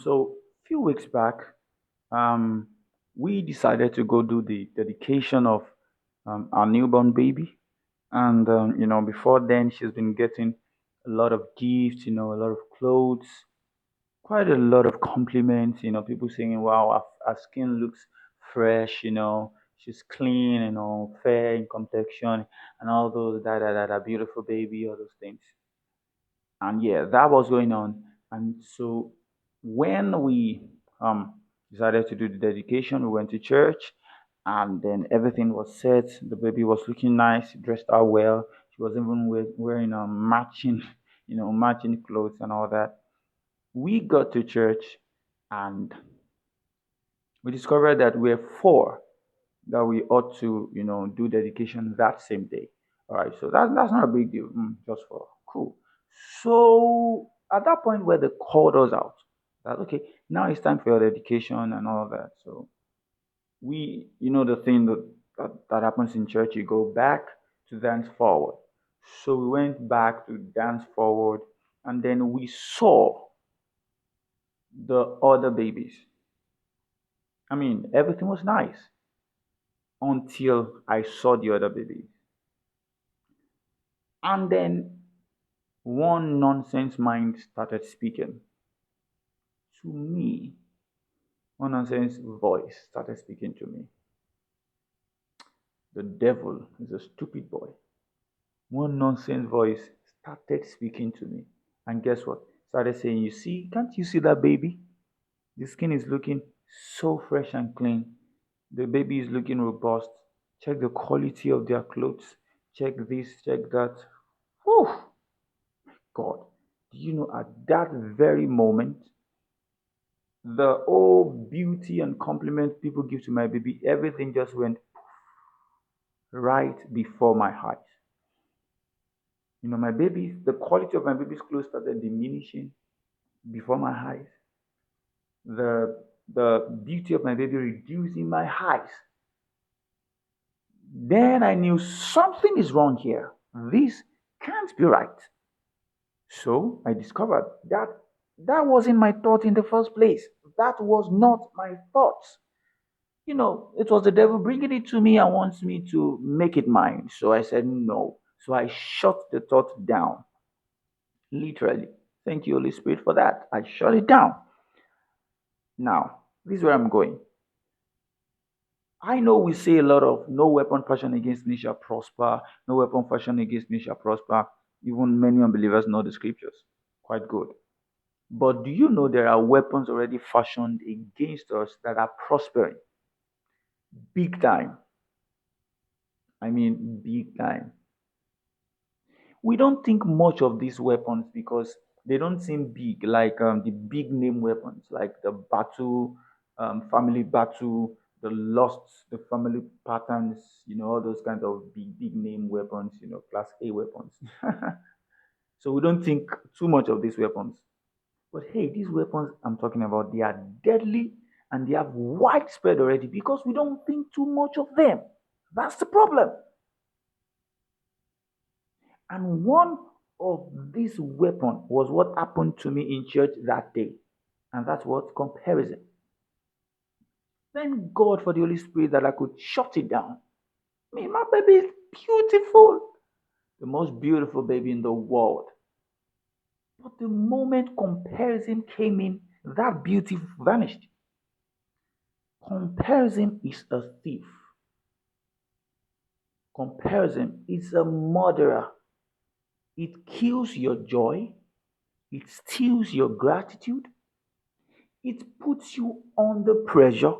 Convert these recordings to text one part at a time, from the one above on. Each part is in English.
So a few weeks back, um, we decided to go do the dedication of our newborn baby. And before then, she's been getting a lot of gifts, a lot of clothes, quite a lot of compliments. People saying, "Wow, our skin looks fresh." She's clean, fair in complexion, and all those that beautiful baby, all those things. And yeah, that was going on. And so when we decided to do the dedication, we went to church, and then everything was set. The baby was looking nice, dressed out well. She was even wearing matching, matching clothes and all that. We got to church, and we discovered that we're four that we ought to, do dedication that same day. All right, so that's not a big deal. Just for cool. So at that point where they called us out, that okay, now it's time for your dedication and all that. So the thing that happens in church, you go back to dance forward. So we went back to dance forward, and then we saw the other babies. I mean, everything was nice until I saw the other babies. And then one nonsense mind started speaking to me. One nonsense voice started speaking to me. The devil is a stupid boy. One nonsense voice started speaking to me. And guess what? Started saying, "You see, can't you see that baby? The skin is looking so fresh and clean. The baby is looking robust. Check the quality of their clothes. Check this, check that." Whew, God. Do you know at that very moment, the whole beauty and compliment people give to my baby, everything just went right before my eyes. My baby, the quality of my baby's clothes started diminishing before my eyes. The beauty of my baby reducing my eyes. Then I knew something is wrong here. This can't be right. So I discovered that that wasn't my thought in the first place. That was not my thoughts. It was the devil bringing it to me and wants me to make it mine. So I said no. So I shut the thought down, literally. Thank you, Holy Spirit, for that. I shut it down. Now, this is where I'm going. I know we say a lot of no weapon fashioned against me shall prosper, no weapon fashioned against me shall prosper. Even many unbelievers know the scriptures. Quite good. But do you know there are weapons already fashioned against us that are prospering? Big time. I mean, big time. We don't think much of these weapons because they don't seem big, like the big name weapons, like the battle, family battle, the lost, the family patterns, all those kinds of big name weapons, class A weapons. So we don't think too much of these weapons. But hey, these weapons I'm talking about, they are deadly and they have widespread already because we don't think too much of them. That's the problem. And one of these weapons was what happened to me in church that day. And that's what comparison. Thank God for the Holy Spirit that I could shut it down. Me, my baby is beautiful. The most beautiful baby in the world. But the moment comparison came in, that beauty vanished. Comparison is a thief. Comparison is a murderer. It kills your joy. It steals your gratitude. It puts you under pressure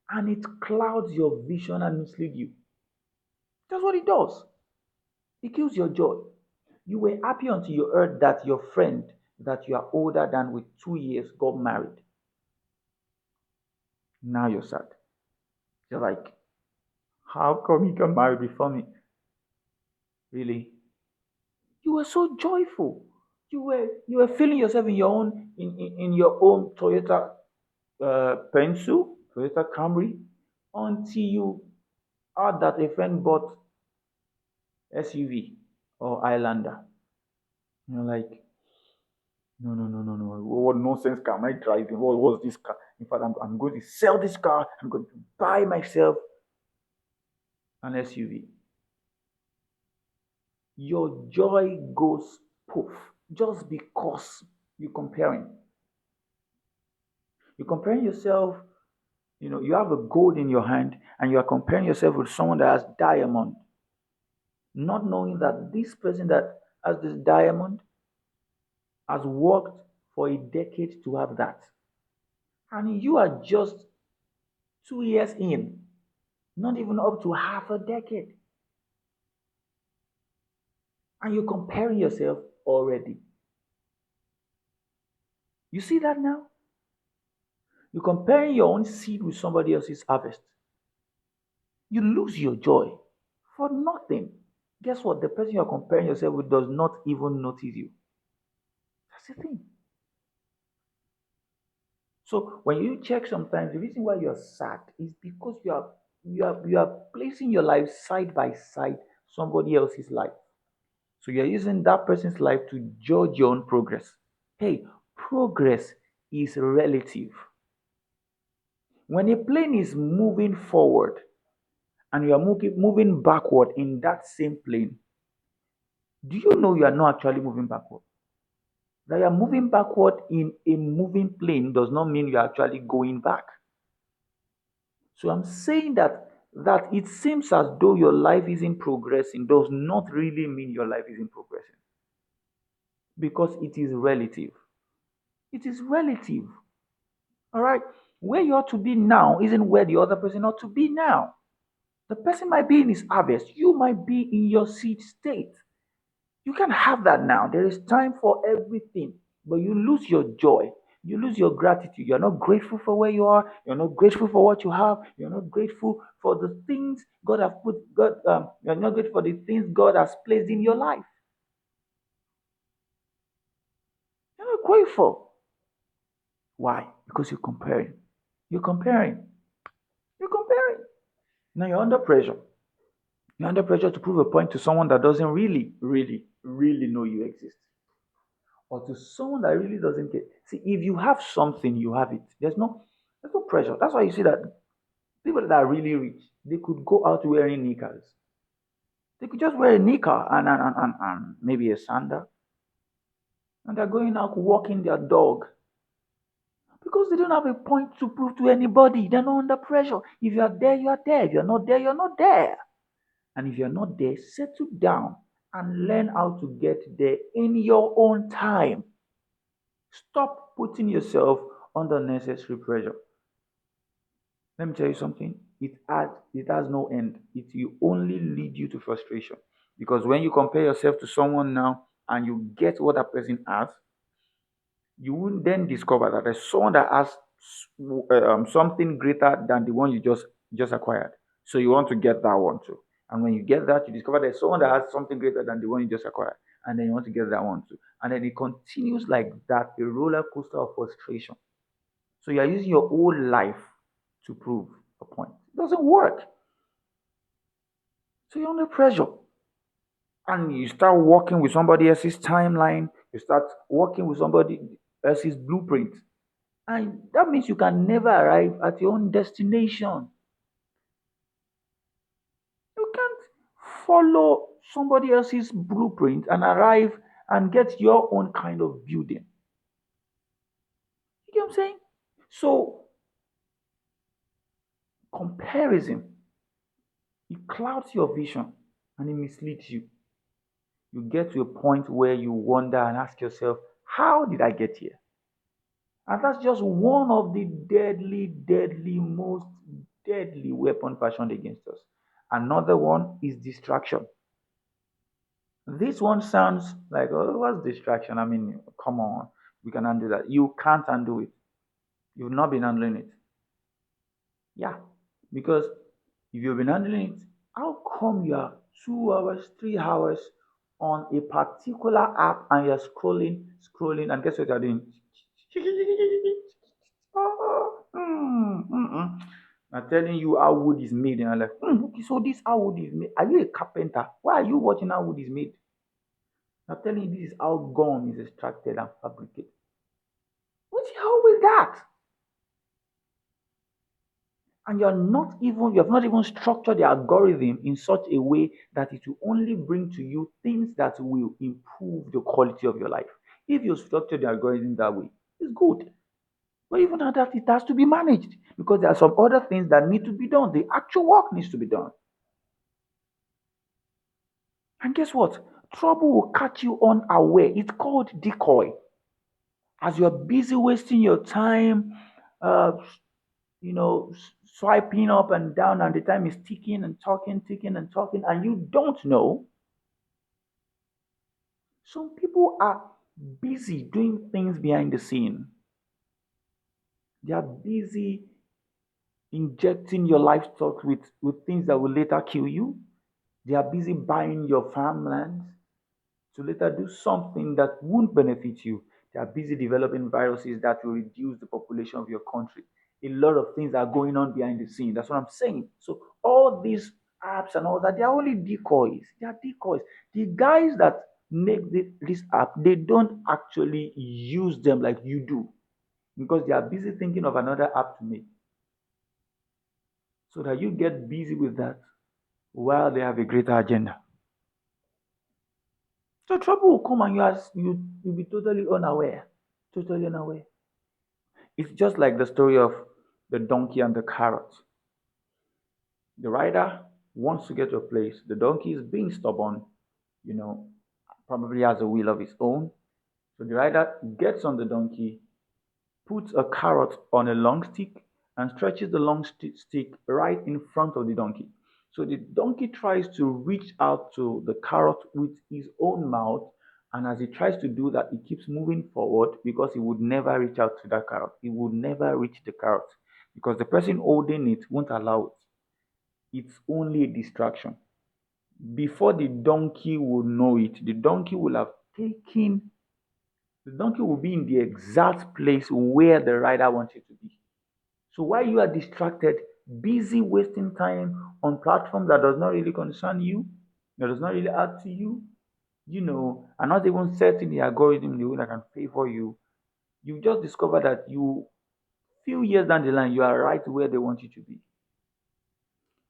and it clouds your vision and mislead you. That's what it does. It kills your joy. You were happy until you heard that your friend that you are older than with 2 years got married. Now you're sad. You're like, how come he got married before me? Really? You were so joyful. You were feeling yourself in your own Toyota Pencil, Toyota Camry, until you heard that a friend bought SUV or Highlander. You're like, No, no, no, no, no. What nonsense car am I driving? What was this car? In fact, I'm going to sell this car. I'm going to buy myself an SUV. Your joy goes poof just because you're comparing. You're comparing yourself, you have a gold in your hand and you are comparing yourself with someone that has diamond, not knowing that this person that has this diamond has worked for a decade to have that. And you are just 2 years in, not even up to half a decade. And you're comparing yourself already. You see that now? You're comparing your own seed with somebody else's harvest. You lose your joy for nothing. Guess what? The person you're comparing yourself with does not even notice you. That's the thing. So when you check sometimes, the reason why you're sad is because you are placing your life side by side somebody else's life. So you're using that person's life to judge your own progress. Hey, progress is relative. When a plane is moving forward and you are moving backward in that same plane, do you know you are not actually moving backward? That you are moving backward in a moving plane does not mean you are actually going back. So I'm saying that it seems as though your life isn't progressing does not really mean your life isn't progressing because it is relative. It is relative. All right. Where you ought to be now isn't where the other person ought to be now. The person might be in his harvest. You might be in your seed state. You can have that now. There is time for everything, but you lose your joy. You lose your gratitude. You're not grateful for where you are. You're not grateful for what you have. You're not grateful for the things God have put. You're not grateful for the things God has placed in your life. You're not grateful. Why? Because you're comparing. You're comparing. You're comparing. Now you're under pressure. You're under pressure to prove a point to someone that doesn't really, really, really know you exist. Or to someone that really doesn't care. See, if you have something, you have it. There's no pressure. That's why you see that people that are really rich, they could go out wearing knickers. They could just wear a knicker and maybe a sandal, and they're going out walking their dog because they don't have a point to prove to anybody. They're not under pressure. If you are there, you are there. If you're not there, you're not there. And if you're not there, settle down and learn how to get there in your own time. Stop putting yourself under unnecessary pressure. Let me tell you something. It has no end. It will only lead you to frustration. Because when you compare yourself to someone now and you get what that person has, you will then discover that there's someone that has something greater than the one you just acquired. So you want to get that one too. And when you get that, you discover there's someone that has something greater than the one you just acquired. And then you want to get that one too. And then it continues like that, a roller coaster of frustration. So you are using your whole life to prove a point. It doesn't work. So you're under pressure. And you start working with somebody else's timeline, you start working with somebody else's blueprint. And that means you can never arrive at your own destination. You can't follow somebody else's blueprint and arrive and get your own kind of building. You get what I'm saying? So comparison, it clouds your vision and it misleads you. You get to a point where you wonder and ask yourself, how did I get here? And that's just one of the deadly, deadly, most deadly weapon fashioned against us. Another one is distraction. This one sounds like, oh, what's distraction? I mean, come on, we can undo that. You can't undo it. You've not been handling it. Yeah, because if you've been handling it, how come you are 2 hours, 3 hours on a particular app and you're scrolling, scrolling, and guess what you're doing? I'm telling you how wood is made, and I'm like, okay, so this how wood is made. Are you a carpenter? Why are you watching how wood is made? I'm telling you, this is how gum is extracted and fabricated. doing that. And you have not even structured the algorithm in such a way that it will only bring to you things that will improve the quality of your life. If you structure the algorithm that way, it's good. But even at that, it has to be managed because there are some other things that need to be done. The actual work needs to be done. And guess what? Trouble will catch you unaware. It's called decoy. As you're busy wasting your time, uh, swiping up and down, and the time is ticking and talking, and you don't know. Some people are busy doing things behind the scene. They are busy injecting your livestock with things that will later kill you. They are busy buying your farmland to later do something that won't benefit you. They are busy developing viruses that will reduce the population of your country. A lot of things are going on behind the scene. That's what I'm saying. So all these apps and all that, they are only decoys. They are decoys. The guys that make this app, they don't actually use them like you do because they are busy thinking of another app to make. So that you get busy with that while they have a greater agenda. So trouble will come and you'll be totally unaware. Totally unaware. It's just like the story of the donkey and the carrot. The rider wants to get to a place. The donkey is being stubborn, you know, probably has a will of its own. So the rider gets on the donkey, puts a carrot on a long stick, and stretches the long stick right in front of the donkey. So the donkey tries to reach out to the carrot with his own mouth. And as he tries to do that, he keeps moving forward because he would never reach out to that carrot. He would never reach the carrot because the person holding it won't allow it. It's only a distraction. Before the donkey will know it, the donkey will be in the exact place where the rider wants it to be. So while you are distracted, busy wasting time on platform that does not really concern you, that does not really add to you, and not even setting the algorithm in the way that can favor you, you just discover that few years down the line, you are right where they want you to be.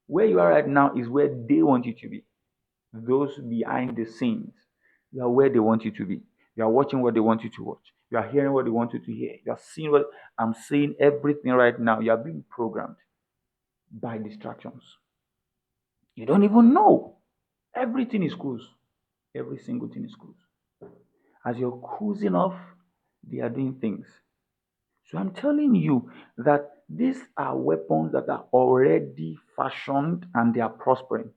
Where you are right now is where they want you to be. Those behind the scenes, you are where they want you to be. You are watching what they want you to watch. You are hearing what they want you to hear. You are seeing what I'm saying. Everything right now, you are being programmed by distractions. You don't even know. Everything is cruise. Every single thing is cruise. As you're cruising off, they are doing things. So I'm telling you that these are weapons that are already fashioned and they are prospering.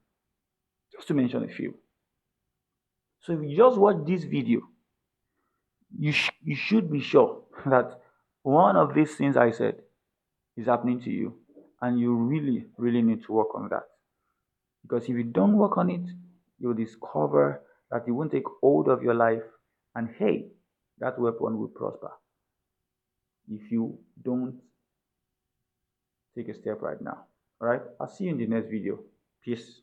Just to mention a few. So if you just watch this video, you should be sure that one of these things I said is happening to you, and you really, really need to work on that. Because if you don't work on it, you'll discover that it won't take hold of your life, and hey, that weapon will prosper if you don't take a step right now. All right, I'll see you in the next video. Peace.